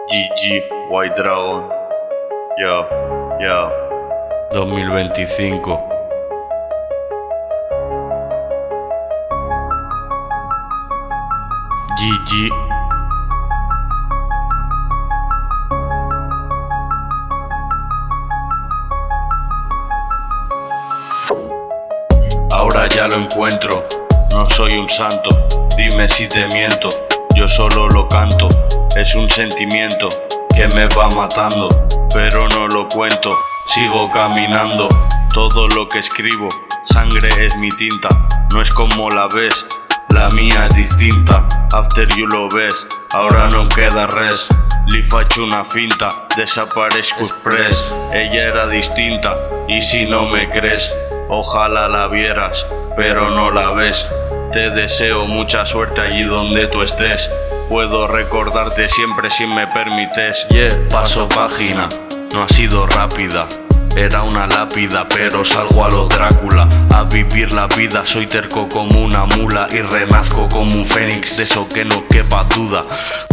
GG, White Dragon. Yo, 2025. GG. Ahora ya lo encuentro, no soy un santo, dime si te miento, yo solo lo canto, es un sentimiento que me va matando, pero no lo cuento, sigo caminando, todo lo que escribo, sangre es mi tinta, no es como la ves, la mía es distinta, after you lo ves, ahora no queda res, li faccio una finta, desaparezco express, ella era distinta, y si no me crees, ojalá la vieras, pero no la ves. Te deseo mucha suerte allí donde tú estés. Puedo recordarte siempre si me permites. Paso página, no ha sido rápida. Era una lápida, pero salgo a lo Drácula a vivir la vida, soy terco como una mula y renazco como un fénix, de eso que no quepa duda.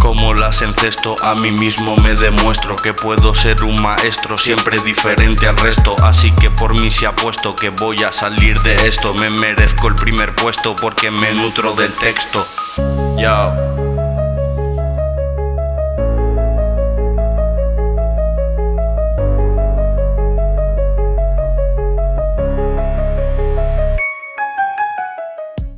Como las encesto, a mí mismo me demuestro que puedo ser un maestro, siempre diferente al resto. Así que por mí se ha puesto que voy a salir de esto. Me merezco el primer puesto porque me nutro del texto. Yao.